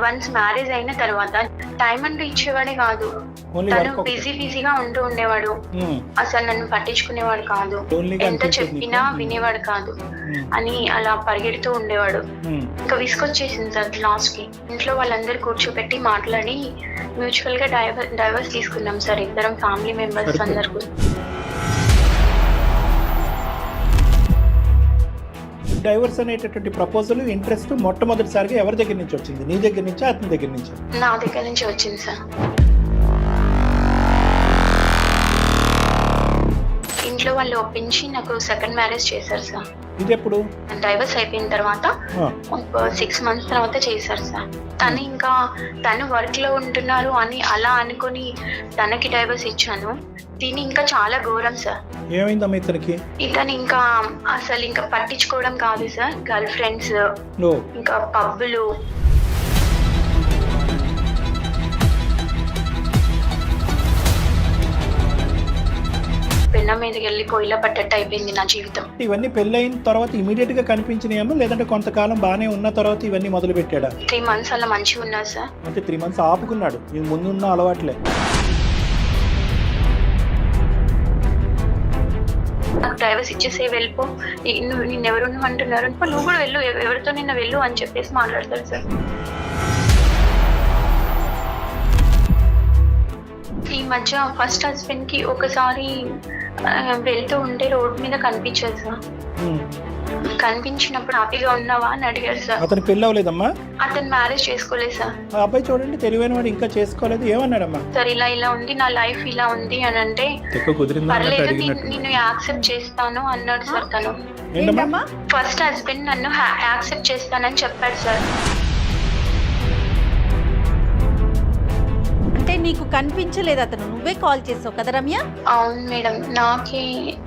Once marriage అయిన తర్వాత time అంటూ ఇచ్చేవాడే కాదు. ఓన్లీ తను వర్క్ ఒకటే. బిజీగా ఉంటూ ఉండేవాడు. అసలు నన్ను పట్టించుకునేవాడు కాదు. లోన్లీగా ఎంత అనిపించేది చెప్పినా నీకు? వినేవాడు కాదు అని అలా పరిగెడుతూ ఉండేవాడు. ఇంకా విసుకొచ్చేసింది సార్ లాస్ట్ కి. ఇంట్లో వాళ్ళందరూ కూర్చోబెట్టి మాట్లాడి మ్యూచువల్ గా డైవర్స్ తీసుకున్నాం సార్, ఇద్దరం ఫ్యామిలీ మెంబర్స్ అందరు. డైవర్స్ అనేటటువంటి ప్రపోజల్ ఇంట్రెస్ట్ మొట్టమొదటిసారిగా ఎవరి దగ్గర నుంచి వచ్చింది? నీ దగ్గర నుంచా అతని దగ్గర నుంచా? నా దగ్గర నుంచి వచ్చింది సార్. ఇంట్లో వాళ్ళు ఒప్పించి నాకు సెకండ్ మ్యారేజ్ చేశారు సార్. ఇది ఎప్పుడు? డైవర్స్ అయిపోయిన తర్వాత ఒక 6 months తర్వాత చేశారు సార్. తను వర్క్ లో ఉంటున్నారు అని అలా అనుకుని తనకి డైవర్స్ ఇచ్చాను. దీని ఇంకా చాలా ఘోరం సార్. ఏమైందమ్మా ఇతనికి? ఇతను అసలు పట్టించుకోవడం కాదు సార్. గర్ల్ ఫ్రెండ్స్, ఇంకా పబ్బులు, పెన్న మీదకి వెళ్ళి పొయ్యిలో పట్టట్టు అయిపోయింది నా జీవితం. ఇవన్నీ పెళ్ళైన తర్వాత ఇమీడియట్ గా కనిపించినాయేమో, లేదంటే కొంతకాలం బాగానే ఉన్న తర్వాత ఇవన్నీ మొదలు పెట్టాడా? 3 months అలా మంచిగా ఉన్నారు సార్. అంటే 3 months ఆపుకున్నాడు. ఇది ముందున్న అలవాట్లే. నాకు డైవర్స్ ఇచ్చేసే వెళ్ళిపో, నిన్ను ఎవరు అంటున్నారు, నువ్వు కూడా వెళ్ళు, ఎవరితో నిన్న వెళ్ళు అని చెప్పేసి మాట్లాడతారు సార్. ఈ మధ్య ఫస్ట్ హస్బెండ్ కి ఒకసారి వెళ్తూ ఉంటే రోడ్ మీద కనిపించారు సార్. కనిపించినప్పుడు హ్యాపీగా ఉన్నావా అని అడిగారు సార్. అతను పెళ్ళి అవ్వలేదమ్మా? అతను మ్యారేజ్ చేసుకోలేదు సార్. ఆ అబ్బాయి చూడండి తెలివైన వాడు, ఇంకా చేసుకోలేదు. ఏమన్నాడమ్మా? సార్ ఇలా ఉంది, నా లైఫ్ ఇలా ఉంది అని అంటే పర్లేదు నిన్ను యాక్సెప్ట్ చేస్తాను అన్నాడు సార్. తను ఫస్ట్ హస్బెండ్ నన్ను యాక్సెప్ట్ చేస్తానని చెప్పాడు సార్. అంటే నీకు కనిపించలేదు అతను, నువ్వే కాల్ చేసావు కదా రమ్య? అవును మేడం, నాకే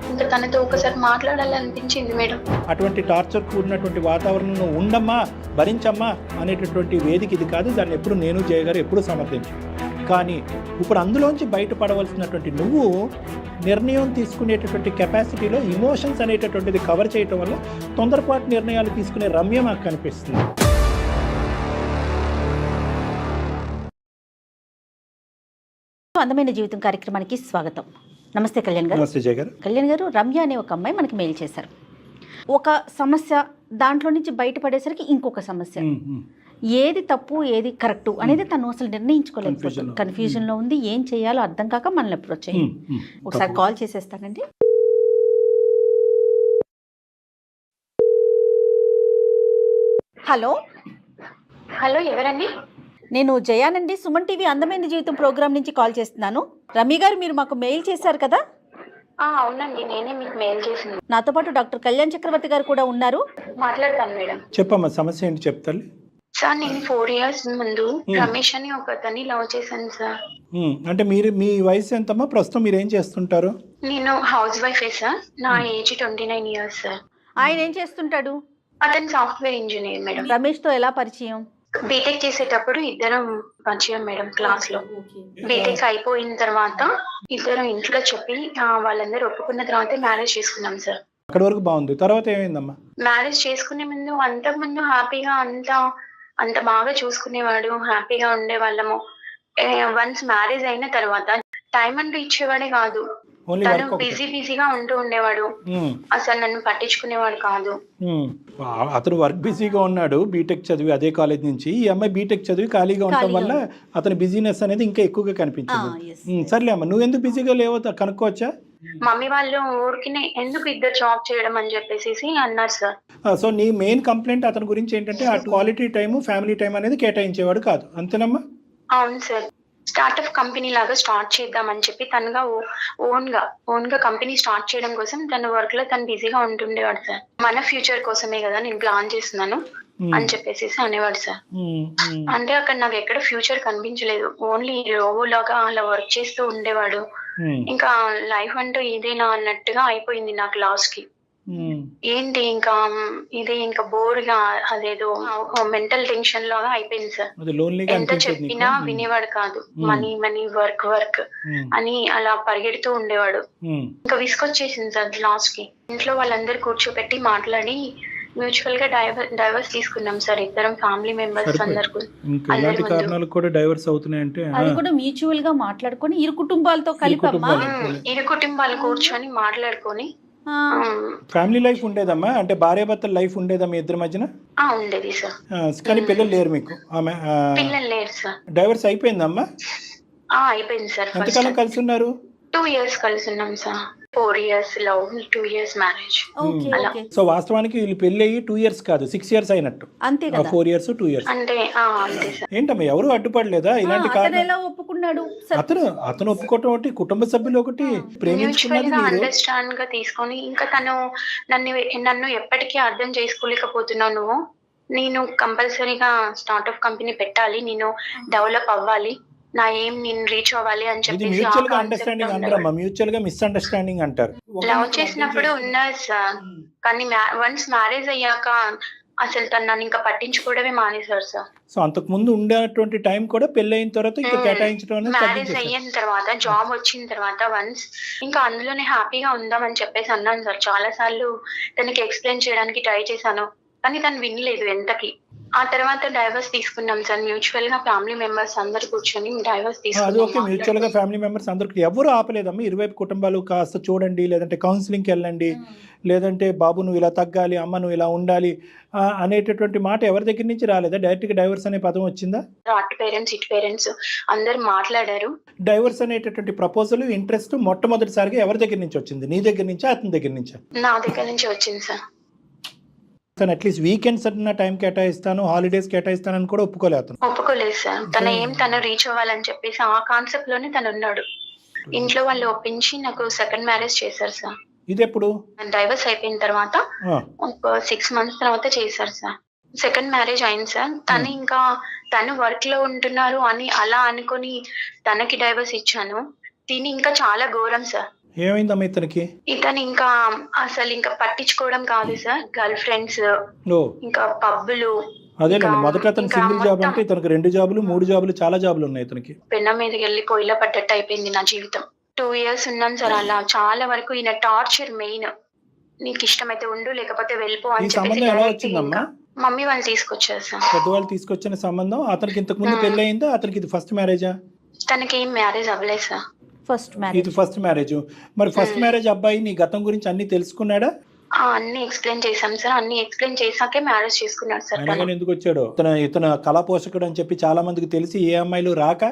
ఇంకా తనతో ఒకసారి మాట్లాడాలనిపించింది మేడం. అటువంటి టార్చర్ కూడినటువంటి వాతావరణంలో ఉండమ్మా, భరించమ్మా అనేటటువంటి వేదిక ఇది కాదు. దాన్ని ఎప్పుడు నేను జయగారు ఎప్పుడు సమర్థించు. కానీ ఇప్పుడు అందులోంచి బయటపడవలసినటువంటి నువ్వు నిర్ణయం తీసుకునేటటువంటి కెపాసిటీలో ఇమోషన్స్ అనేటటువంటిది కవర్ చేయటం వల్ల తొందరపాటు నిర్ణయాలు తీసుకునే రమ్య మాకు కనిపిస్తుంది. అందమైన జీవితం కార్యక్రమానికి స్వాగతం. నమస్తే కళ్యాణ్ గారు. నమస్తే జయ గారు. కళ్యాణ్ గారు, రమ్య అనే ఒక అమ్మాయి మనకి మెయిల్ చేశారు. ఒక సమస్య, దాంట్లో నుంచి బయటపడేసరికి ఇంకొక సమస్య. ఏది తప్పు ఏది కరెక్టు అనేది తను అసలు నిర్ణయించుకోలేకపోతుంది. కన్ఫ్యూజన్లో ఉంది, ఏం చేయాలో అర్థం కాక మనల్ని అప్పుడు వచ్చాయి. ఒకసారి కాల్ చేసేస్తానండి. హలో హలో, ఎవరండి? నేను జయానండి, సుమన్ టీవీ అందమైన జీవితం ప్రోగ్రామ్ నుంచి కాల్ చేస్తున్నాను. రమ్య గారు, మీరు మాకు మెయిల్ చేశారు కదా? అవునండి, నేనే మీకు మెయిల్ చేసింది. నాతో పాటు డాక్టర్ కళ్యాణ్ చక్రవర్తి గారు కూడా ఉన్నారు. మాట్లాడతాను మేడం. చెప్పమ్మా, సమస్య ఏంటి చెప్తాను సార్. నేను 4 years ముందు రమేష్ అని ఒక అతన్ని లవ్ చేశాను సార్. అంటే మీ వయసు ఎంతమ్మా? ప్రస్తుతం మీరు ఏం చేస్తుంటారు? నేను హౌస్ వైఫే సార్. నా ఏజ్ 29 years సార్. ఆయన ఏం చేస్తుంటాడు? అతను సాఫ్ట్వేర్ ఇంజనీర్ మేడం. రమేష్ తో ఎలా పరిచయం? బీటెక్ చేసేటప్పుడు ఇద్దరం పరిచయం మేడం, క్లాస్ లో. బీటెక్ అయిపోయిన తర్వాత ఇద్దరం ఇంట్లో చెప్పి వాళ్ళందరూ ఒప్పుకున్న తర్వాత మ్యారేజ్ చేసుకున్నాం సార్. అక్కడ వరకు బాగుంది. తర్వాత ఏమైందమ్మా? మ్యారేజ్ చేసుకునే ముందు అంతకుముందు హ్యాపీగా అంత బాగా చూసుకునేవాడు, హ్యాపీగా ఉండేవాళ్ళము. వన్స్ మ్యారేజ్ అయిన తర్వాత టైం అంటూ ఇచ్చేవాడే కాదు. తను బిజీగా ఉంటూ ఉండేవాడు. అసలు నన్ను పట్టించుకునేవాడు కాదు. అతను వర్క్ బిజీగా ఉన్నాడు, బీటెక్ చదివి అదే కాలేజ్ నుంచి. ఈ అమ్మాయి బీటెక్ చదివి ఖాళీగా ఉండటం వల్ల అతని బిజీనెస్ అనేది ఇంకా ఎక్కువగా కనిపించింది. సర్లే అమ్మ, నువ్వు ఎందుకు బిజీగా లేవో కనుక్కోవచ్చా? మమ్మీ వాళ్ళు ఊరికినే ఎందుకు ఇద్దరు జాబ్ చేయడం అని చెప్పేసి అన్నారు సార్. సో నీ మెయిన్ కంప్లైంట్ అతని గురించి ఏంటంటే ఆ క్వాలిటీ టైం, ఫ్యామిలీ టైం అనేది కేటాయించేవాడు కాదు, అంతేనమ్మా? అవును సార్. స్టార్ట్అప్ కంపెనీ లాగా స్టార్ట్ చేద్దామని చెప్పి తనగా ఓన్ గా కంపెనీ స్టార్ట్ చేయడం కోసం తన వర్క్ లో తను బిజీగా ఉంటుండేవాడు సార్. మన ఫ్యూచర్ కోసమే కదా నేను ప్లాన్ చేస్తున్నాను అని చెప్పేసి అనేవాడు సార్. అంటే అక్కడ నాకు ఎక్కడ ఫ్యూచర్ కనిపించలేదు. ఓన్లీ రోబో లాగా అలా వర్క్ చేస్తూ ఉండేవాడు. ఇంకా లైఫ్ అంటూ ఇదేనా అన్నట్టుగా అయిపోయింది నాకు లాస్ట్ కి. ఏంటి ఇంకా బోర్ గా అదేదో మెంటల్ టెన్షన్ లాగా అయిపోయింది సార్. ఎంత చెప్పినా వినేవాడు కాదు. మనీ వర్క్ అని అలా పరిగెడుతూ ఉండేవాడు. ఇంకా విసుకొచ్చేసింది సార్ లాస్ట్ కి. ఇంట్లో వాళ్ళందరూ కూర్చోబెట్టి మాట్లాడి మ్యూచువల్ గా డైవర్స్ తీసుకున్నాం సార్ ఇద్దరం ఫ్యామిలీ మెంబర్స్ సరిపోయింది. ఇంకా అందరి ఇలాంటి ముందు. కారణాలకు కూడా డైవర్స్ అవుతున్నాయంటే అది కూడా మ్యూచువల్ గా మాట్లాడుకొని ఇరు కుటుంబాలతో కలిపమ్మా. కుటుంబాలు. ఇరు కుటుంబాలు కూర్చొని మాట్లాడుకొని ఆ, ఫ్యామిలీ లైఫ్ ఉండేదమ్మా, అంటే భార్యాభర్తల లైఫ్ ఉండేదా మీ ఇద్దరి మధ్యన? ఉండేది సార్. కానీ పిల్లలు లేరు మీకు. ఆమె పిల్లలు లేరు సార్. డైవర్స్ అయిపోయిందమ్మా? అయిపోయింది సార్. ఎంతకాలం కలిసి ఉన్నారు? 2 years కలిసి ఉన్నాం sir. 4 years love, 2 years marriage. Okay అలా. ఓకే సో వాస్తవానికి వీళ్ళు పెళ్ళి అయ్యి 2 years కాదు 6 years అయినట్టు. అంతే కదా. 4 years 2 years. అంటే అంతే సార్. ఏంటమ్మా ఎవరు అడ్డుపడలేదా ఇలాంటి అతను కారణం? ఎలా ఒప్పుకున్నాడు? అతను ఒప్పుకోవటం ఒకటి, కుటుంబ సభ్యులు ఒకటి, ప్రేమించుకున్నది మ్యూచువల్ గా మీరు. అండర్స్టాండ్ గా తీసుకొని ఇంకా తను నన్ను ఎప్పటికీ అర్థం చేసుకోలేకపోతున్నావు నువ్వు. నేను కంపల్సరీగా స్టార్ట్అప్ కంపెనీ పెట్టాలి, నేను డెవలప్ అవ్వాలి, నా ఏం నేను రీచ్ అవ్వాలి అని ఇది చెప్పేసి మ్యూచువల్ గా అండర్స్టాండింగ్ అంటారమ్మా, మ్యూచువల్ గా మిస్అండర్స్టాండింగ్ అంటారు. లవ్ చేసినప్పుడు ఉన్నది సార్, కానీ వన్స్ మ్యారేజ్ అయ్యాక అసలు తను నన్ను ఇంకా పట్టించుకోవడమే మానేశారు సార్. సో అంతకు ముందు ఉండేటువంటి టైం కూడా పెళ్లి అయిన తర్వాత ఇంకా కేటాయించడం అనేది మ్యారేజ్ తగ్గించేశారు. అయిన తర్వాత జాబ్ వచ్చిన తర్వాత వన్స్ ఇంకా అందులోనే హ్యాపీగా ఉందామని చెప్పేసి అన్నాను సార్. చాలా సార్లు తనకి ఎక్స్ప్లెయిన్ చేయడానికి ట్రై చేశాను, కానీ తను వినలేదు ఎంతకి. ఆ తర్వాత డైవర్స్ తీసుకున్నాం సార్. మ్యూచువల్ గా ఫ్యామిలీ మెంబర్స్ అందరు కూర్చొని డైవర్స్ అది ఓకే, మ్యూచువల్ గా తీసుకున్నాం. ఫ్యామిలీ మెంబర్స్ అందరికి ఎవరు ఆపలేదమ్మా. ఇరువైపు కుటుంబాలు కాస్త చూడండి, లేదంటే కౌన్సిలింగ్కి వెళ్ళండి, లేదంటే బాబు నువ్వు ఇలా తగ్గాలి, అమ్మ నువ్వు ఇలా ఉండాలి అనేటటువంటి మాట ఎవరి దగ్గర నుంచి రాలేదా? డైరెక్ట్ గా డైవర్స్ అనే పదం వచ్చిందా? అటు పేరెంట్స్ ఇటు పేరెంట్స్ అందరు మాట్లాడారు. డైవర్స్ అనేటటువంటి ప్రపోజల్ ఇంట్రెస్ట్ మొట్టమొదటిసారిగా ఎవరి దగ్గర నుంచి వచ్చింది? నీ దగ్గర నుంచా అతని దగ్గర నుంచా? నా దగ్గర నుంచి వచ్చింది సార్. తను అట్లీస్ట్ వీకెండ్స్ అన్న టైం కేటాయిస్తాను, హాలిడేస్ కేటాయిస్తానని కూడా ఒప్పుకోలేదు అతను. ఒప్పుకోలేదు సార్. తను రీచ్ అవ్వాలని చెప్పేసి ఆ కాన్సెప్ట్ లోనే తను ఉన్నాడు. ఇంట్లో వాళ్ళు ఒప్పించి నాకు సెకండ్ మ్యారేజ్ చేశారు సార్. ఇది ఎప్పుడు? డైవర్స్ అయిపోయిన తర్వాత ఒక 6 months తర్వాత చేశారు సార్. సెకండ్ మ్యారేజ్ అయింది సార్. తను వర్క్ లో ఉంటున్నారు అని అలా అనుకొని తనకి డైవర్స్ ఇచ్చాను. తిని ఇంకా చాలా ఘోరం సార్. ఏమైందమ్మా ఇతనికి? ఇతను ఇంకా అసలు ఇంకా పట్టించుకోవడం కాదు సార్. గర్ల్ ఫ్రెండ్స్, ఓ ఇంకా పబ్బులు. అదేనండి, మొదట అతను సింగిల్ జాబ్ అంటే ఇతనికి 2 జాబులు 3 జాబులు చాలా జాబులు ఉన్నాయి ఇతనికి. పెన్న మీదకి వెళ్ళి పొయ్యిలో పడ్డట్టు అయిపోయింది నా జీవితం. 2 years ఉన్నాం సార్ అలా. చాలా వరకు ఈయన టార్చర్ మెయిన్. నీకు ఇష్టమైతే ఉండు, లేకపోతే వెళ్ళిపో ఈ అని సంబంధం ఎలా చెప్పేసి వచ్చిందమ్మా? మమ్మీ వాళ్ళు తీసుకొచ్చారు సార్. పెద్దవాళ్ళు తీసుకొచ్చిన సంబంధం. అతనికి ఇంతకు ముందు పెళ్లి అయిందా? అతనికి ఇది ఫస్ట్ మ్యారేజా? తనకి ఏం మ్యారేజ్ అవ్వలేదు సార్. First marriage. ఇది ఫస్ట్ మ్యారేజ్. మరి ఫస్ట్ మ్యారేజ్ అబ్బాయి నీ గతం గురించి అన్ని తెలుసుకున్నాడా? అన్ని ఎక్స్ప్లెయిన్ చేశాం సార్. అన్ని ఎక్స్ప్లెయిన్ చేశాకే మ్యారేజ్ చేసుకున్నాడు సార్ తను. ఆయన ఎందుకు వచ్చాడు? ఇతను కళా పోషకుడు అని చెప్పి చాలా మందికి తెలిసి ఏ అమ్మాయిలు రాక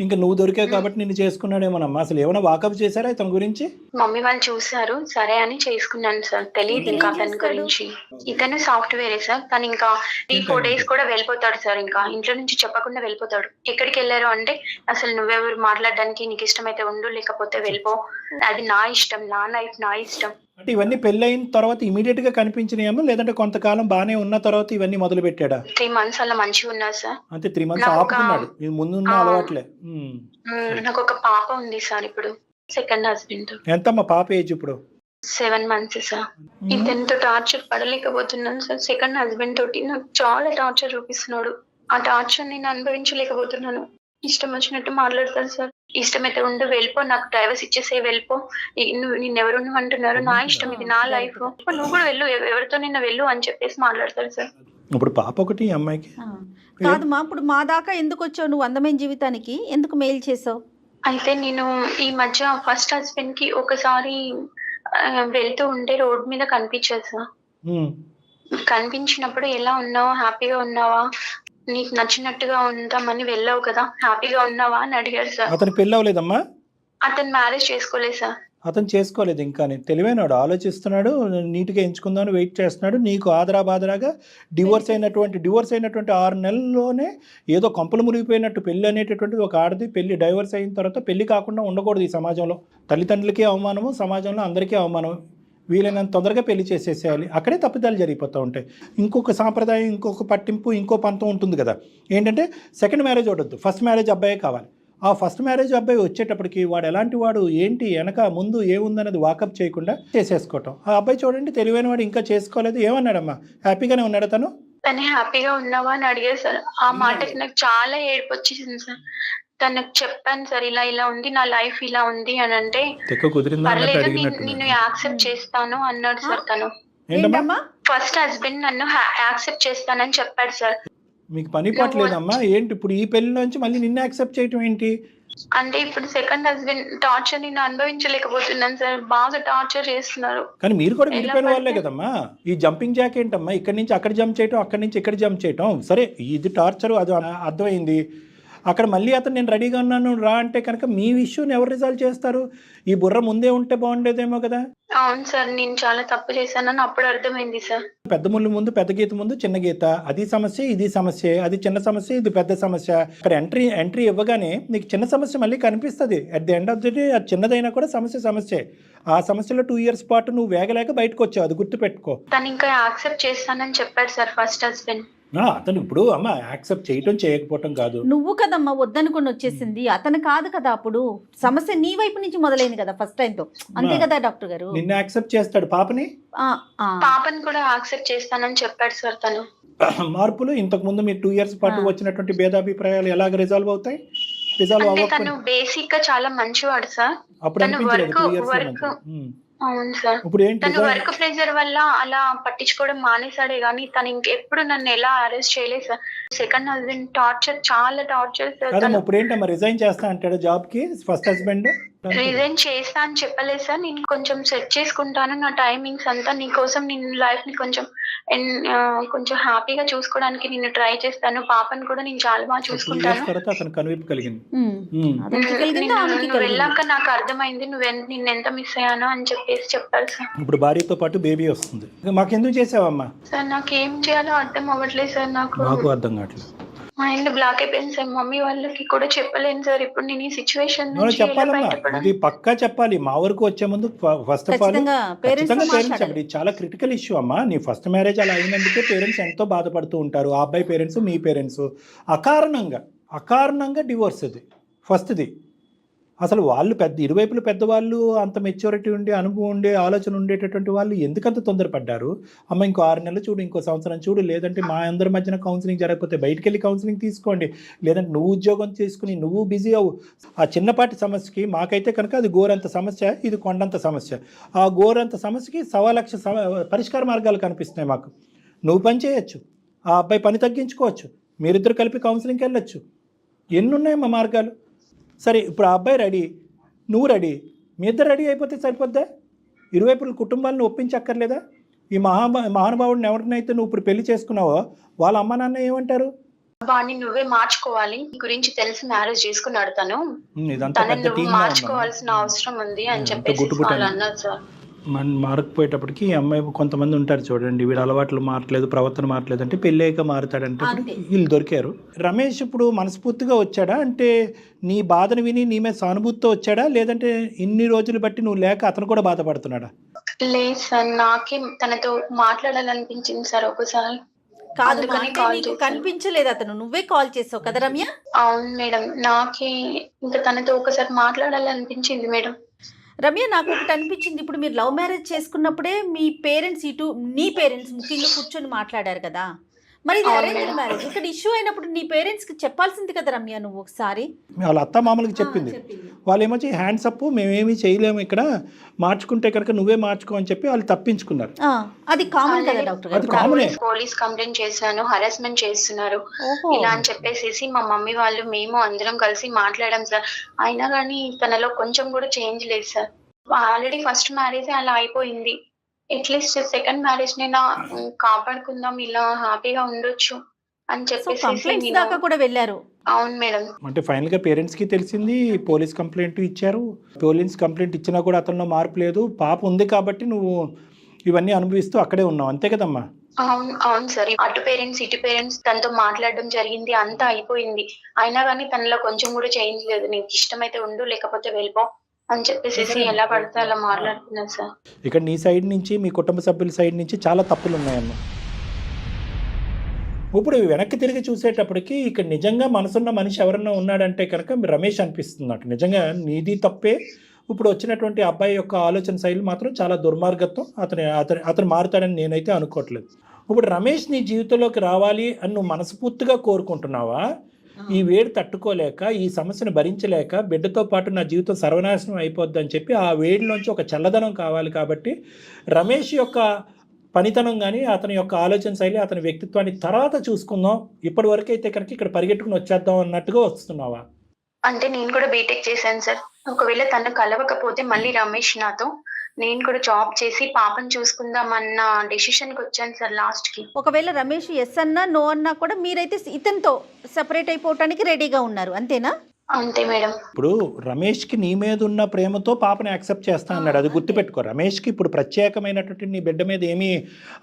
ఇంకా నువ్వు దొరికావు కాబట్టి నిన్ను చేసుకున్నాడేమోనమ్మా. అసలు ఏమైనా వాకప్ చేశారా ఇతని గురించి? మమ్మీ వాళ్ళు చూసారు, సరే అని చేసుకున్నాను సార్. తెలియదు ఇంకా అతని గురించి. ఇతను సాఫ్ట్వేరే సార్. తను ఇంకా 3-4 days కూడా వెళ్ళిపోతాడు సార్. ఇంకా ఇంట్లో నుంచి చెప్పకుండా వెళ్ళిపోతాడు. ఎక్కడికి వెళ్ళారు అంటే అసలు నువ్వెవరు మాట్లాడడానికి, నీకు ఇష్టమైతే ఉండు, లేకపోతే వెళ్ళిపో, అది నా ఇష్టం, నా లైఫ్ నా ఇష్టం. అంటే ఇవన్నీ పెళ్లి అయిన తర్వాత ఇమీడియట్ గా కనిపించినాయేమో, లేదంటే కొంతకాలం బానే ఉన్న తర్వాత ఇవన్నీ మొదలు పెట్టాడా? 3 months అలా మంచిగా ఉన్నారు సార్. అంటే 3 months నాకు ఆపుకున్నాడు. ఇది ముందున్న అలవాట్లే. నాకు ఒక పాప ఉంది సార్. ఇప్పుడు సెకండ్ హస్బెండ్. ఎంతమ్మా పాప ఏజ్ ఇప్పుడు? 7 months సార్. ఇతనితో టార్చర్ పడలేకపోతున్నాను సార్. సెకండ్ హస్బెండ్ తోటి నాకు చాలా టార్చర్ చూపిస్తున్నాడు. ఆ టార్చర్ నేను అనుభవించలేకపోతున్నాను. ఇష్టం వచ్చినట్టు మాట్లాడతాను సార్. ఇష్టమైతే ఉండు, వెళ్ళిపో, నాకు డైవర్స్ ఇచ్చేసే, వెళ్ళిపో, నిన్నెవరు అంటున్నారు, నా ఇష్టం, ఇది నా లైఫ్, నువ్వు కూడా వెళ్ళు, ఎవరితో నిన్న వెళ్ళు అని చెప్పేసి మాట్లాడతారు సార్. ఇప్పుడు పాప ఒకటి ఈ అమ్మాయికి. కాదమ్మా, ఇప్పుడు మా దాకా ఎందుకు వచ్చావు నువ్వు? అందమైన జీవితానికి ఎందుకు మెయిల్ చేసావు? అయితే నేను ఈ మధ్య ఫస్ట్ హస్బెండ్ కి ఒకసారి వెళ్తూ ఉంటే రోడ్ మీద కనిపించారు సార్. కనిపించినప్పుడు ఎలా ఉన్నావు, హ్యాపీగా ఉన్నావా, నీకు నచ్చినట్టుగా ఉంటామని వెళ్ళావు కదా, హ్యాపీగా ఉన్నావా అని అడిగారు సార్. అతను పెళ్ళి అవ్వలేదమ్మా? అతను మ్యారేజ్ చేసుకోలేదు సార్. అతను చేసుకోలేదు ఇంకా. తెలివైనవాడు, ఆలోచిస్తున్నాడు, నీట్గా ఎంచుకుందామని వెయిట్ చేస్తున్నాడు. నీకు ఆదరాబాదరాగా డివోర్స్ అయినటువంటి 6 నెలల్లోనే ఏదో కొంపలు మునిగిపోయినట్టు పెళ్లి అనేటటువంటిది ఒక ఆడది పెళ్లి డైవర్స్ అయిన తర్వాత పెళ్లి కాకుండా ఉండకూడదు ఈ సమాజంలో. తల్లిదండ్రులకి అవమానము, సమాజంలో అందరికీ అవమానం. వీలైనంత తొందరగా పెళ్లి చేసేసేయాలి. అక్కడే తప్పిదాలు జరిగిపోతూ ఉంటాయి. ఇంకొక సాంప్రదాయం, ఇంకొక పట్టింపు, ఇంకో పంతం ఉంటుంది కదా. ఏంటంటే సెకండ్ మ్యారేజ్ ఉండొద్దు, ఫస్ట్ మ్యారేజ్ అబ్బాయే కావాలి. ఆ ఫస్ట్ మ్యారేజ్ అబ్బాయి వచ్చేటప్పటికి వాడు ఎలాంటి వాడు, ఏంటి, వెనక ముందు ఏముందన్నది వాకప్ చేయకుండా చేసేసుకోవటం. ఆ అబ్బాయి చూడండి తెలివైన వాడు, ఇంకా చేసుకోలేదు. ఏమన్నాడమ్మా? హ్యాపీగానే ఉన్నాడు తను? తను హ్యాపీగా ఉన్నావా అని అడిగారు సార్. ఆ మాటకి నాకు చాలా ఏడుపు వచ్చేసింది సార్. తనకు చెప్పాను సార్, ఇలా ఇలా ఉంది, నా లైఫ్ ఇలా ఉంది అని అంటే, పర్లేదు నిన్ను యాక్సెప్ట్ చేస్తాను అన్నాడు సార్. తను ఏంటమ్మా? ఫస్ట్ హస్బెండ్ నన్ను యాక్సెప్ట్ చేస్తానని చెప్పాడు సార్. మీకు పని పట్టలేదమ్మా ఏంటి ఇప్పుడు ఈ పెళ్లిలోంచి మళ్ళీ నిన్ను యాక్సెప్ట్ చేయటం ఏంటి? అంటే ఇప్పుడు సెకండ్ హస్బెండ్ టార్చర్ నేను అనుభవించలేకపోతున్నాను సార్. బాగా టార్చర్ చేస్తున్నారు. కానీ మీరు కూడా విడిపోయిన ఎలా వాళ్ళే పడితే- కదమ్మా. ఈ జంపింగ్ జాక్ ఏంటమ్మా? ఇక్కడి నుంచి అక్కడ జంప్ చేయటం, అక్కడి నుంచి ఇక్కడ జంప్ చేయటం. సరే ఇది టార్చర్, అది అర్థమైంది. అక్కడ మళ్ళీ అతను నేను రెడీగా ఉన్నాను రా అంటే కనుక మీ ఇష్యూని ఎవరు రిజాల్వ్ చేస్తారు? ఈ బుర్ర ముందే ఉంటే బాగుండేదేమో కదా. అవును సార్, నేను చాలా తప్పు చేశానని అప్పుడు అర్థమైంది సార్. పెద్ద ముళ్ళు ముందు పెద్ద గీత ముందు చిన్న గీత, అది సమస్య ఇది సమస్య, అది చిన్న సమస్య ఇది పెద్ద సమస్య. అక్కడ ఎంట్రీ ఇవ్వగానే నీకు చిన్న సమస్య మళ్ళీ కనిపిస్తుంది. At the end of the day అది చిన్నదైనా కూడా సమస్యే. ఆ సమస్యలో 2 years పాటు నువ్వు వేగలేక బయటకు వచ్చావు, అది గుర్తుపెట్టుకో. తను ఇంకా యాక్సెప్ట్ చేస్తానని చెప్పాడు సార్ ఫస్ట్ హస్బెండ్. అతను ఇప్పుడు అమ్మ యాక్సెప్ట్ చేయటం చేయకపోవటం కాదు. నువ్వు కదమ్మా వద్దనుకొని వచ్చేసింది, అతను కాదు కదా. అప్పుడు సమస్య నీ వైపు నుంచి మొదలైంది కదా ఫస్ట్ టైంతో, అంతే కదా డాక్టర్ గారు? నిన్ను యాక్సెప్ట్ చేస్తాడు, పాపని పాపని కూడా యాక్సెప్ట్ చేస్తానని చెప్పాడు సార్ తను. మార్పులు ఇంతకు ముందు మీరు 2 years పాటు వచ్చినటువంటి భేదాభిప్రాయాలు ఎలాగ రిజాల్వ్ అవుతాయి? రిజాల్వ్ అంటే అవ్వకపోతే తను బేసిక్ గా చాలా మంచివాడు సార్. అప్పుడు తను అనిపించలేదు 2 years వర్క్ నుంచి. అవును సార్. ఇప్పుడు ఏంటి తను వర్క్ ప్రెషర్ వల్ల అలా పట్టించుకోవడం మానేసాడే గానీ తను ఇంకెప్పుడు నన్ను ఎలా అరెస్ట్ చేయలేదు సార్. సెకండ్ హస్బెండ్ టార్చర్, చాలా టార్చర్ సార్. కాదమ్మా ఇప్పుడు ఏంటమ్మా రిజైన్ చేస్తా అంటాడు జాబ్ కి ఫస్ట్ హస్బెండ్? రిజైన్ చేస్తా అని చెప్పలేదు సార్. నేను కొంచెం సెట్ చేసుకుంటాను నా టైమింగ్స్ అంతా, నీ కోసం నేను లైఫ్ ని కొంచెం హ్యాపీగా చూసుకోవడానికి నేను ట్రై చేస్తాను. పాపని కూడా నేను చాలా బాగా చూసుకుంటాను. తర్వాత అతను కనువిప్పు కలిగింది. నువ్వు వెళ్ళాక నాకు అర్థమైంది నిన్నెంత మిస్ అయ్యానో అని చెప్పేసి చెప్పారు సార్. ఇప్పుడు భార్యతో పాటు బేబీ వస్తుంది. మాకెందుకు చేసావమ్మా? సార్ నాకు ఏం చేయాలో అర్థం అవ్వట్లేదు సార్. నాకు అర్థం కావట్లేదు. మైండ్ బ్లాక్ అయిపోయింది సార్. మమ్మీ వాళ్ళకి కూడా చెప్పలేను సార్ ఇప్పుడు నేను ఈ సిచ్యువేషన్ చెప్పాలమ్మా, ఇది పక్కా చెప్పాలి. మా వరకు వచ్చే ముందు ఫస్ట్ ఆఫ్ ఆల్ పేరెంట్స్ ఇది చాలా క్రిటికల్ ఇష్యూ అమ్మా. నీ ఫస్ట్ మ్యారేజ్ అలా అయినందుకే పేరెంట్స్ ఎంతో బాధపడుతూ ఉంటారు. ఆ అబ్బాయి పేరెంట్స్, మీ పేరెంట్స్ అకారణంగా డివోర్స్ అది ఫస్ట్ది. అసలు వాళ్ళు ఇరువైపులు పెద్దవాళ్ళు, అంత మెచ్యూరిటీ ఉండి అనుభవం ఉండే ఆలోచన ఉండేటటువంటి వాళ్ళు ఎందుకంత తొందరపడ్డారు? అమ్మ ఇంకో 6 నెలలు చూడు, ఇంకో సంవత్సరం చూడు, లేదంటే మా అందరి మధ్యన కౌన్సిలింగ్ జరగకపోతే బయటికి వెళ్ళి కౌన్సిలింగ్ తీసుకోండి, లేదంటే నువ్వు ఉద్యోగం తీసుకుని నువ్వు బిజీ అవ్వు. ఆ చిన్నపాటి సమస్యకి మాకైతే కనుక అది గోరంత సమస్య, ఇది కొండంత సమస్య. ఆ గోరంత సమస్యకి 1,00,000 పరిష్కార మార్గాలు కనిపిస్తున్నాయి మాకు. నువ్వు పని చేయొచ్చు, ఆ అబ్బాయి పని తగ్గించుకోవచ్చు, మీరిద్దరు కలిపి కౌన్సిలింగ్కి వెళ్ళొచ్చు, ఎన్నున్నాయమ్మా మార్గాలు. సరే ఇప్పుడు ఆ అబ్బాయి రెడీ, నువ్వు రెడీ, మీ ఇద్దరు రెడీ అయిపోతే సరిపోద్దా? ఇరువైపుల కుటుంబాలను ఒప్పించక్కర్లేదా? ఈ మహానుభావుడిని ఎవరినైతే నువ్వు ఇప్పుడు పెళ్లి చేసుకున్నావో వాళ్ళ అమ్మ నాన్న ఏమంటారు? వాడిని నువ్వే మార్చుకోవాలి, నీ గురించి తెలిసి మ్యారేజ్ చేసుకున్నాడు తను, నువ్వు మార్చుకోవాల్సిన అవసరం ఉంది అని చెప్పేసి వాళ్ళు అన్నారు సార్. మారకపోయేటప్పటికి ఈ అమ్మాయి కొంతమంది ఉంటారు చూడండి, వీడు అలవాట్లు మారట్లేదు, ప్రవర్తన మారట్లేదు అంటే పెళ్ళయ్యాక మారుతాడంటే వీళ్ళు దొరికారు. రమేష్ ఇప్పుడు మనస్ఫూర్తిగా వచ్చాడా? అంటే నీ బాధను విని నీ మీద సానుభూతితో వచ్చాడా, లేదంటే ఇన్ని రోజులు బట్టి నువ్వు లేక అతను కూడా బాధపడుతున్నాడా? లేదు సార్, నాకే తనతో మాట్లాడాలనిపించింది సార్ ఒకసారి. కనిపించలేదు అతను, నువ్వే కాల్ చేసావు కదా రమ్య? అవును మేడం, నాకే ఇంకా తనతో ఒకసారి మాట్లాడాలనిపించింది మేడం. రమ్య నాకు ఒకటి అనిపించింది, ఇప్పుడు మీరు లవ్ మ్యారేజ్ చేసుకున్నప్పుడే మీ పేరెంట్స్ నీ పేరెంట్స్ ముఖ్యంగా కూర్చొని మాట్లాడారు కదా, మరి ఇది అరేంజ్డ్ మ్యారేజ్. ఇక్కడ ఇష్యూ అయినప్పుడు నీ పేరెంట్స్ కి చెప్పాల్సింది కదా రమ్య నువ్వు ఒకసారి. వాళ్ళ అత్త మామూలుగా చెప్పింది, వాళ్ళు ఏమొచ్చి హ్యాండ్స్ అప్ మేమేమి చేయలేము ఇక్కడ, మార్చుకుంటే కనుక నువ్వే మార్చుకో అని చెప్పి వాళ్ళు తప్పించుకున్నారు. అది కామన్ కదా డాక్టర్ గారు? పోలీస్ కంప్లైంట్ చేశాను, హరాస్మెంట్ చేస్తున్నారు ఇలా అని చెప్పేసి మా మమ్మీ వాళ్ళు మేము అందరం కలిసి మాట్లాడాం సార్. అయినా కానీ తనలో కొంచెం కూడా చేంజ్ లేదు సార్. ఆల్రెడీ ఫస్ట్ మ్యారేజ్ అలా అయిపోయింది, అట్లీస్ట్ సెకండ్ మ్యారేజ్ ని కాపాడుకుందాం, ఇలా హ్యాపీగా ఉండొచ్చు అని చెప్పేసి దాకా కూడా వెళ్ళారు. అవును మేడం. అంటే ఫైనల్ గా పేరెంట్స్ కి తెలిసింది, పోలీస్ కంప్లైంట్ ఇచ్చారు. పోలీస్ కంప్లైంట్ ఇచ్చినా కూడా అతనిలో మార్పు లేదు. పాప ఉంది కాబట్టి నువ్వు ఇవన్నీ అనుభవిస్తూ అక్కడే ఉన్నావు, అంతే కదమ్మా? అవును సార్, అటు పేరెంట్స్ ఇటు పేరెంట్స్ తనతో మాట్లాడడం జరిగింది, అంతా అయిపోయింది. అయినా కానీ తనలో కొంచెం కూడా చేంజ్ లేదు. నీకు ఇష్టమైతే ఉండు, లేకపోతే వెళ్ళిపో అని చెప్పేసి ఎలా పడితే అలా మాట్లాడుతున్నారు సార్. ఇక్కడ నీ సైడ్ నుంచి, మీ కుటుంబ సభ్యుల సైడ్ నుంచి చాలా తప్పులు ఉన్నాయమ్మా. ఇప్పుడు వెనక్కి తిరిగి చూసేటప్పటికి ఇక్కడ నిజంగా మనసున్న మనిషి ఎవరన్నా ఉన్నాడంటే కనుక రమేష్ అనిపిస్తున్నట్టు. నిజంగా నీది తప్పే. ఇప్పుడు వచ్చినటువంటి అబ్బాయి యొక్క ఆలోచన శైలి మాత్రం చాలా దుర్మార్గత్వం. అతను మారుతాడని నేనైతే అనుకోవట్లేదు. ఇప్పుడు రమేష్ నీ జీవితంలోకి రావాలి అని నువ్వు మనస్ఫూర్తిగా కోరుకుంటున్నావా? ఈ వేడి తట్టుకోలేక, ఈ సమస్యను భరించలేక, బిడ్డతో పాటు నా జీవితం సర్వనాశనం అయిపోద్ది అని చెప్పి ఆ వేడిలోంచి ఒక చల్లదనం కావాలి కాబట్టి రమేష్ యొక్క పనితనం కానీ అతని యొక్క ఆలోచన శైలి అతని వ్యక్తిత్వాన్ని తర్వాత చూసుకుందాం, ఇప్పటి వరకు అయితే కనుక ఇక్కడ పరిగెట్టుకుని వచ్చేద్దాం అన్నట్టుగా వస్తున్నావా? అంటే నేను కూడా బీటెక్ చేశాను సార్. ఒకవేళ తను కలవకపోతే మళ్ళీ రమేష్ నాతో నేను కూడా జాబ్ చేసి పాపను చూసుకుందాం అన్న డెసిషన్ కి వచ్చాను సార్ లాస్ట్ కి. ఒకవేళ రమేష్ ఎస్ అన్నా నో అన్నా కూడా మీరైతే ఇతనితో సెపరేట్ అయిపోవటానికి రెడీగా ఉన్నారు, అంతేనా? అంతే మేడం. ఇప్పుడు రమేష్కి నీ మీద ఉన్న ప్రేమతో పాపని యాక్సెప్ట్ చేస్తా అన్నాడు, అది గుర్తుపెట్టుకో. రమేష్కి ఇప్పుడు ప్రత్యేకమైనటువంటి నీ బిడ్డ మీద ఏమీ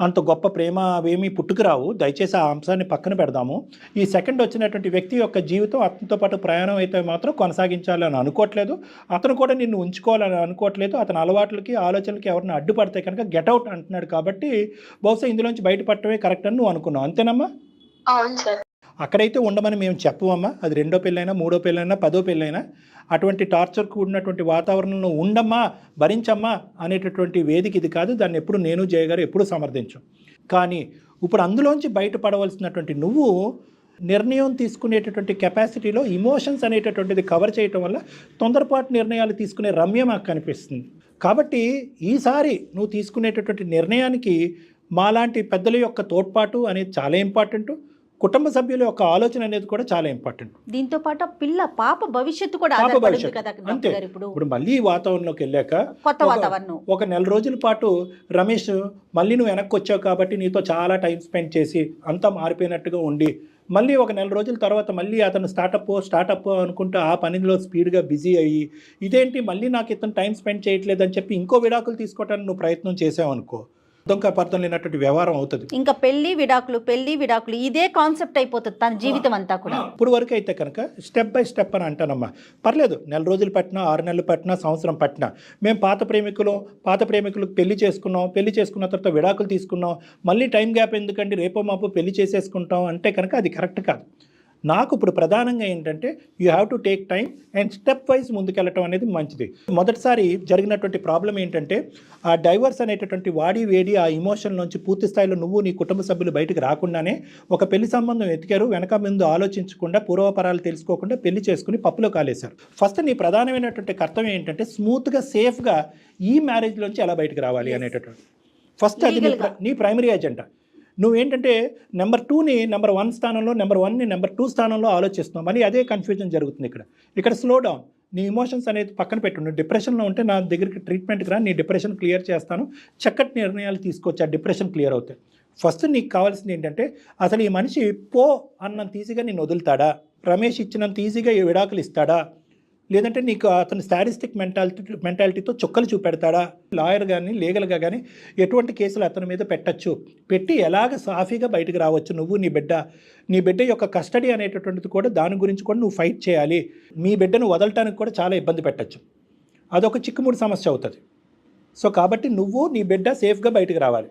అంత గొప్ప ప్రేమ అవేమీ పుట్టుకురావు, దయచేసి ఆ అంశాన్ని పక్కన పెడదాము. ఈ సెకండ్ వచ్చినటువంటి వ్యక్తి యొక్క జీవితం అతనితో పాటు ప్రయాణం అయితే మాత్రం కొనసాగించాలని అనుకోవట్లేదు, అతను కూడా నిన్ను ఉంచుకోవాలని అనుకోవట్లేదు. అతని అలవాట్లకి ఆలోచనలకి ఎవరిని అడ్డుపడితే కనుక గెట్అవుట్ అంటున్నాడు. కాబట్టి బహుశా ఇందులోంచి బయటపడటమే కరెక్ట్ అని నువ్వు అనుకున్నావు, అంతేనమ్మా? అవును సార్. అక్కడైతే ఉండమని మేము చెప్పమమ్మా, అది 2వ పెళ్ళైనా 3వ పెళ్ళైనా 10వ పెళ్ళైనా. అటువంటి టార్చర్ కూడినటువంటి వాతావరణంలో ఉండమ్మా, భరించమ్మా అనేటటువంటి వేదిక ఇది కాదు. దాన్ని ఎప్పుడు నేను జయగారు ఎప్పుడు సమర్థించు. కానీ ఇప్పుడు అందులోంచి బయటపడవలసినటువంటి నువ్వు నిర్ణయం తీసుకునేటటువంటి కెపాసిటీలో ఇమోషన్స్ అనేటటువంటిది కవర్ చేయటం వల్ల తొందరపాటు నిర్ణయాలు తీసుకునే రమ్య మాకు కనిపిస్తుంది. కాబట్టి ఈసారి నువ్వు తీసుకునేటటువంటి నిర్ణయానికి మాలాంటి పెద్దల యొక్క తోడ్పాటు అనేది చాలా ఇంపార్టెంట్, కుటుంబ సభ్యుల యొక్క ఆలోచన అనేది కూడా చాలా ఇంపార్టెంట్. దీంతో పాటు పాప భవిష్యత్తు కూడా పాప ఆధారపడింది భవిష్యత్తు కదా అంతే. డాక్టర్ గారు. ఇప్పుడు మళ్ళీ ఈ వాతావరణంలోకి వెళ్ళాక కొత్త వాతావరణం ఒక నెల రోజుల పాటు రమేష్ మళ్ళీ నువ్వు వెనక్కి వచ్చావు కాబట్టి నీతో చాలా టైం స్పెండ్ చేసి అంతా మారిపోయినట్టుగా ఉండి, మళ్ళీ ఒక నెల రోజుల తర్వాత మళ్ళీ అతను స్టార్టప్ అనుకుంటూ ఆ పనిలో స్పీడ్గా బిజీ అయ్యి, ఇదేంటి మళ్ళీ నాకు ఇతను టైం స్పెండ్ చేయట్లేదని చెప్పి ఇంకో విడాకులు తీసుకోవడానికి నువ్వు ప్రయత్నం చేసావు అనుకో, అర్థం లేనటువంటి వ్యవహారం అవుతుంది. ఇంకా పెళ్లి విడాకులు ఇదే కాన్సెప్ట్ అయిపోతుంది తన జీవితం అంతా కూడా. ఇప్పుడు వరకు అయితే కనుక స్టెప్ బై స్టెప్ అని అంటానమ్మా, పర్లేదు. నెల రోజులు పట్టినా 6 నెలలు పట్టినా సంవత్సరం పట్టినా, మేము పాత ప్రేమికులకు పెళ్లి చేసుకున్న తర్వాత విడాకులు తీసుకున్నాం, మళ్ళీ టైం గ్యాప్ ఎందుకండి రేపో మాపో పెళ్లి చేసేసుకుంటాం అంటే కనుక అది కరెక్ట్ కాదు. నాకు ఇప్పుడు ప్రధానంగా ఏంటంటే you have to take time and step wise ముందుకెళ్ళటం అనేది మంచిది. మొదటిసారి జరిగినటువంటి ప్రాబ్లం ఏంటంటే ఆ డైవర్స్ అనేటటువంటి వాడి వేడి ఆ ఇమోషన్ నుంచి పూర్తి స్థాయిలో నువ్వు నీ కుటుంబ సభ్యులు బయటకు రాకుండానే ఒక పెళ్లి సంబంధం ఎతికారు, వెనక ముందు ఆలోచించకుండా పూర్వపరాలు తెలుసుకోకుండా పెళ్లి చేసుకుని పప్పులో కాలేశారు. ఫస్ట్ నీ ప్రధానమైనటువంటి కర్తవ్యం ఏంటంటే స్మూత్గా సేఫ్గా ఈ మ్యారేజ్లోంచి ఎలా బయటకు రావాలి అనేటటువంటి ఫస్ట్ అది నీ ప్రైమరీ ఎజెండా. నువ్వేంటంటే నెంబర్ 2ని నెంబర్ 1 స్థానంలో, నెంబర్ 1ని నెంబర్ 2 స్థానంలో ఆలోచిస్తున్నావు. మళ్ళీ అదే కన్ఫ్యూజన్ జరుగుతుంది ఇక్కడ స్లో డౌన్. నీ ఇమోషన్స్ అనేది పక్కన పెట్టు. నువ్వు డిప్రెషన్లో ఉంటే నా దగ్గరికి ట్రీట్మెంట్కి రా, నీ డిప్రెషన్ క్లియర్ చేస్తాను, చక్కటి నిర్ణయాలు తీసుకొచ్చి ఆ డిప్రెషన్ క్లియర్ అవుతాయి. ఫస్ట్ నీకు కావాల్సింది ఏంటంటే అసలు ఈ మనిషి పో అన్నంత ఈజీగా నేను వదులుతాడా, రమేష్ ఇచ్చినంత ఈజీగా ఈ విడాకులు ఇస్తాడా, లేదంటే నీకు అతను స్టాటిస్టిక్ మెంటాలిటీతో చుక్కలు చూపెడతాడా, లాయర్ కానీ లీగల్గా కానీ ఎటువంటి కేసులు అతని మీద పెట్టి ఎలాగ సాఫీగా బయటకు రావచ్చు నువ్వు నీ బిడ్డ యొక్క కస్టడీ అనేటటువంటిది కూడా దాని గురించి కూడా నువ్వు ఫైట్ చేయాలి. మీ బిడ్డను వదలటానికి కూడా చాలా ఇబ్బంది పెట్టచ్చు, అదొక చిక్కుముడి సమస్య అవుతుంది. సో కాబట్టి నువ్వు నీ బిడ్డ సేఫ్గా బయటకు రావాలి.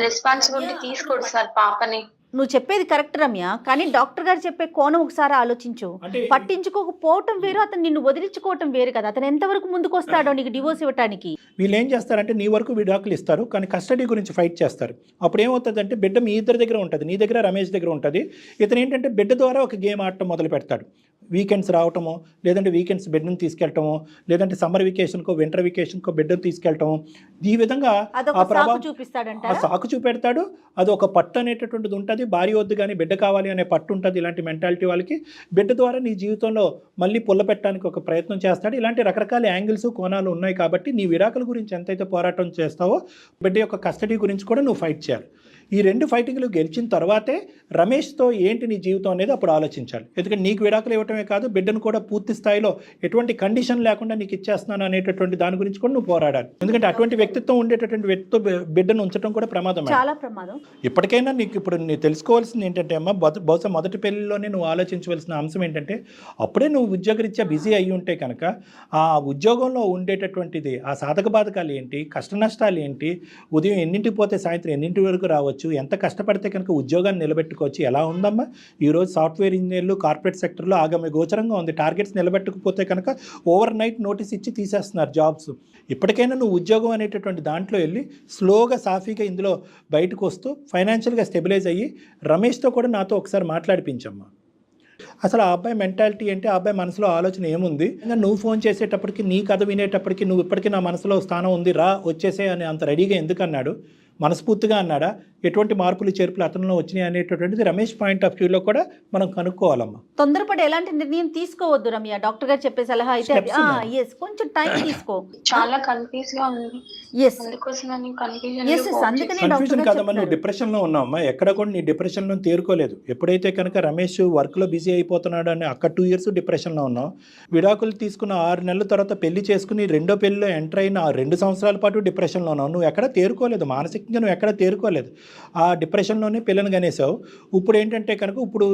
రెస్పాన్సిబిలిటీ తీసుకోడు సార్ పాపని. నువ్వు చెప్పేది కరెక్ట్ రమ్య, కానీ డాక్టర్ గారు చెప్పే కోణం ఒకసారి ఆలోచించు. పట్టించుకోకపోవటం వేరు, అతను నిన్ను వదిలించుకోవటం వేరు కదా. అతను ఎంతవరకు ముందుకు వస్తాడో నీకు డివోర్స్ ఇవ్వడానికి. వీళ్ళు ఏం చేస్తారంటే నీ వరకు విడాకులు ఇస్తారు, కానీ కస్టడీ గురించి ఫైట్ చేస్తారు. అప్పుడు ఏమవుతుందంటే బిడ్డ మీ ఇద్దరి దగ్గర ఉంటుంది, నీ దగ్గర రమేష్ దగ్గర ఉంటుంది. ఇతను ఏంటంటే బిడ్డ ద్వారా ఒక గేమ్ ఆడటం మొదలు పెడతాడు. వీకెండ్స్ రావటము, లేదంటే వీకెండ్స్ బిడ్డను తీసుకెళ్ళటము, లేదంటే సమ్మర్ వెకేషన్కో వింటర్ వెకేషన్కో బిడ్డను తీసుకెళ్ళటము. ఈ విధంగా ఆ ప్రభావం సాకు చూపెడతాడు. అది ఒక పట్టు అనేటటువంటిది ఉంటుంది. భార్య వద్దు కానీ బిడ్డ కావాలి అనే పట్టు ఉంటుంది ఇలాంటి మెంటాలిటీ వాళ్ళకి. బిడ్డ ద్వారా నీ జీవితంలో మళ్ళీ పుల్ల పెట్టడానికి ఒక ప్రయత్నం చేస్తాడు. ఇలాంటి రకరకాల యాంగిల్స్ కోణాలు ఉన్నాయి. కాబట్టి నీ విడాకుల గురించి ఎంతైతే పోరాటం చేస్తావో బిడ్డ యొక్క కస్టడీ గురించి కూడా నువ్వు ఫైట్ చేయాలి. ఈ 2 ఫైటింగ్లు గెలిచిన తర్వాతే రమేష్తో ఏంటి నీ జీవితం అనేది అప్పుడు ఆలోచించాలి. ఎందుకంటే నీకు విడాకులు ఇవ్వటమే కాదు, బిడ్డను కూడా పూర్తి స్థాయిలో ఎటువంటి కండిషన్ లేకుండా నీకు ఇచ్చేస్తున్నాను అనేటటువంటి దాని గురించి కూడా నువ్వు పోరాడాలి. ఎందుకంటే అటువంటి వ్యక్తిత్వం ఉండేటటువంటి వ్యక్తితో బిడ్డను ఉంచడం కూడా ప్రమాదం, చాలా ప్రమాదం. ఇప్పటికైనా నీకు ఇప్పుడు నేను తెలుసుకోవాల్సింది ఏంటంటే అమ్మ, బహుశా మొదటి పెళ్లిలోనే నువ్వు ఆలోచించవలసిన అంశం ఏంటంటే అప్పుడే నువ్వు ఉద్యోగరీత్యా బిజీ అయ్యి ఉంటే కనుక ఆ ఉద్యోగంలో ఉండేటటువంటిది ఆ సాధక బాధకాలు ఏంటి, కష్ట నష్టాలు ఏంటి, ఉదయం ఎన్నింటికి పోతే సాయంత్రం ఎన్నింటి వరకు రావచ్చు, ఎంత కష్టపడితే కనుక ఉద్యోగాన్ని నిలబెట్టుకోవచ్చు, ఎలా ఉందమ్మా ఈరోజు సాఫ్ట్వేర్ ఇంజనీర్లు కార్పొరేట్ సెక్టర్లో ఆగమే గోచరంగా ఉంది. టార్గెట్స్ నిలబెట్టకపోతే కనుక ఓవర్ నైట్ నోటీస్ ఇచ్చి తీసేస్తున్నారు జాబ్స్. ఇప్పటికైనా నువ్వు ఉద్యోగం అనేటటువంటి దాంట్లో వెళ్ళి స్లోగా సాఫీగా ఇందులో బయటకు వస్తూ ఫైనాన్షియల్గా స్టెబిలైజ్ అయ్యి రమేష్తో కూడా నాతో ఒకసారి మాట్లాడిపించమ్మా. అసలు ఆ అబ్బాయి మెంటాలిటీ ఏంటి, ఆ అబ్బాయి మనసులో ఆలోచన ఏముంది, ఇంకా నువ్వు ఫోన్ చేసేటప్పటికి నీ కథ వినేటప్పటికి నువ్వు ఇప్పటికీ నా మనసులో స్థానం ఉంది రా వచ్చేసే అని అంత రెడీగా ఎందుకు అన్నాడు, మనస్ఫూర్తిగా అన్నాడా, ఎటువంటి మార్పులు చేర్పులు అతనిలో వచ్చినాయి అనేటటువంటిది రమేష్ పాయింట్ ఆఫ్ వ్యూలో కూడా మనం కనుక్కోవాలమ్మా. తొందరపడి ఎలాంటి నిర్ణయం తీసుకోవద్దు రమ్య. డాక్టర్ గారు చెప్పే సలహా అయితే Steps ఉన్నాయి. ఎస్ కొంచెం టైం తీసుకో. చాలా కన్ఫ్యూజ్ గా ఉంది, ఎస్ అందుకోసం ఎస్ కన్ఫ్యూజన్ అందుకనే డాక్టర్ కన్ఫ్యూజన్ గారు కాదమ్మా, నువ్వు చెప్తున్నారు. డిప్రెషన్లో ఉన్నావమ్మా. ఎక్కడ కూడా నీ డిప్రెషన్లో తేరుకోలేదు. ఎప్పుడైతే కనుక రమేష్ వర్క్లో బిజీ అయిపోతున్నాడు అని అక్కడ 2 years డిప్రెషన్లో ఉన్నావు. విడాకులు తీసుకున్న 6 నెలల తర్వాత పెళ్లి చేసుకుని రెండో పెళ్లిలో ఎంటర్ అయిన 2 సంవత్సరాల పాటు డిప్రెషన్లో ఉన్నావు. నువ్వు ఎక్కడ తేరుకోలేదు, మానసికంగా నువ్వు ఎక్కడ తేరుకోలేదు. ఆ డిప్రెషన్లోనే పిల్లని కనేసావు. ఇప్పుడు ఏంటంటే కనుక ఇప్పుడు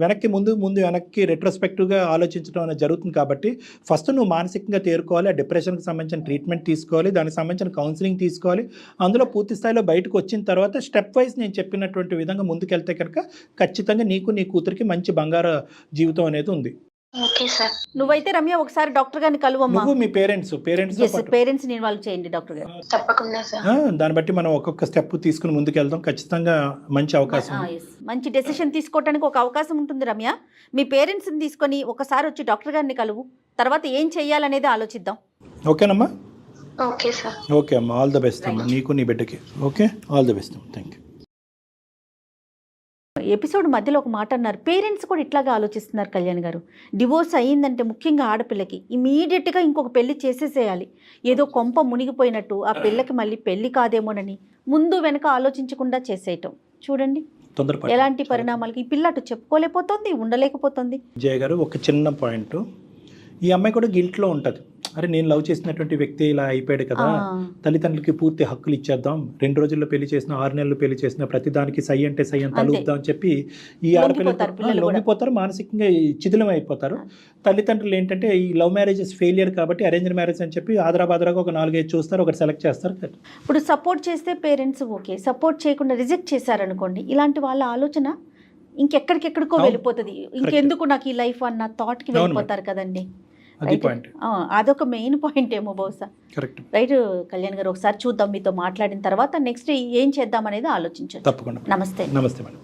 వెనక్కి ముందు వెనక్కి రెట్రోస్పెక్టివ్గా ఆలోచించడం అనేది జరుగుతుంది. కాబట్టి ఫస్ట్ నువ్వు మానసికంగా తేరుకోవాలి. ఆ డిప్రెషన్కి సంబంధించిన ట్రీట్మెంట్ తీసుకోవాలి, దానికి సంబంధించిన కౌన్సిలింగ్ తీసుకోవాలి. అందులో పూర్తి స్థాయిలో బయటకు వచ్చిన తర్వాత స్టెప్ వైజ్ నేను చెప్పినటువంటి విధంగా ముందుకెళ్తే కనుక ఖచ్చితంగా నీకు నీ కూతురికి మంచి బంగారు జీవితం అనేది ఉంది. Okay sir. నువ్వైతే రమ్య ఒకసారి డాక్టర్ గారిని కలువమ్మా. నువ్వు మీ పేరెంట్స్ పేరెంట్స్ ని ఇన్వాల్వ్ చేయండి డాక్టర్ గారు. తప్పకుండా సార్. దాన్ని బట్టి మనం ఒక్కొక్క స్టెప్ తీసుకుని ముందుకెళ్దాం. ఖచ్చితంగా మంచి అవకాశం ఉంది. yes. మంచి డెసిషన్ తీసుకోవడానికి ఒక అవకాశం ఉంటుంది రమ్య. మీ పేరెంట్స్ని తీసుకొని ఒకసారి వచ్చి డాక్టర్ గారిని కలువు. తర్వాత ఏం చెయ్యాలనేది ఆలోచిద్దాం. ఓకేనమ్మా? Okay sir. ఓకే అమ్మా, ఆల్ ద బెస్ట్ అమ్మా, నీకు నీ బిడ్డకి. ఓకే, ఆల్ ద బెస్ట్ అమ్మా, థ్యాంక్ యూ. ఎపిసోడ్ మధ్యలో ఒక మాట అన్నారు, పేరెంట్స్ కూడా ఇట్లాగా ఆలోచిస్తున్నారు కళ్యాణ్ గారు. డివోర్స్ అయ్యిందంటే ముఖ్యంగా ఆడపిల్లకి ఇమీడియట్గా ఇంకొక పెళ్లి చేసేసేయాలి, ఏదో కొంప మునిగిపోయినట్టు ఆ పిల్లకి మళ్ళీ పెళ్లి కాదేమోనని ముందు వెనక ఆలోచించకుండా చేసేయటం. చూడండి ఎలాంటి పరిణామాలకి ఈ పిల్ల అటు చెప్పుకోలేకపోతుంది, ఉండలేకపోతుంది. జయ గారు, ఒక చిన్న పాయింట్, ఈ అమ్మాయి కూడా గిల్ట్లో ఉంటుంది. అరే నేను లవ్ చేసినటువంటి వ్యక్తి ఇలా అయిపోయాడు కదా, తల్లిదండ్రులకి పూర్తి హక్కులు ఇచ్చేద్దాం, 2 రోజుల్లో పెళ్లి చేసిన 6 నెలలు పెళ్లి చేసిన ప్రతిదానికి సై అంటే సై అని తలుపుదాం అని చెప్పి ఈ ఆడపిల్లలు లొంగిపోతారు, మానసికంగా చిదిలం అయిపోతారు. తల్లిదండ్రులు ఏంటంటే ఈ లవ్ మ్యారేజెస్ ఫెయిలియర్ కాబట్టి అరేంజ్ మ్యారేజ్ అని చెప్పి ఆదరాబాదరాగా ఒక 4-5 చూస్తారు, ఒకటి సెలెక్ట్ చేస్తారు. ఇప్పుడు సపోర్ట్ చేస్తే పేరెంట్స్ ఓకే, సపోర్ట్ చేయకుండా రిజెక్ట్ చేశారనుకోండి, ఇలాంటి వాళ్ళ ఆలోచన ఇంకెక్కడికెక్కడికో వెళ్ళిపోతుంది. ఇంకెందుకు నాకు ఈ లైఫ్ అన్న థాట్కి వెళ్ళిపోతారు కదండి. అదొక మెయిన్ పాయింట్ ఏమో బహుశా. రైట్ కళ్యాణ్ గారు, ఒకసారి చూద్దాం మీతో మాట్లాడిన తర్వాత నెక్స్ట్ ఏం చేద్దాం అనేది ఆలోచించండి. తప్పకుండా. నమస్తే. నమస్తే మేడం.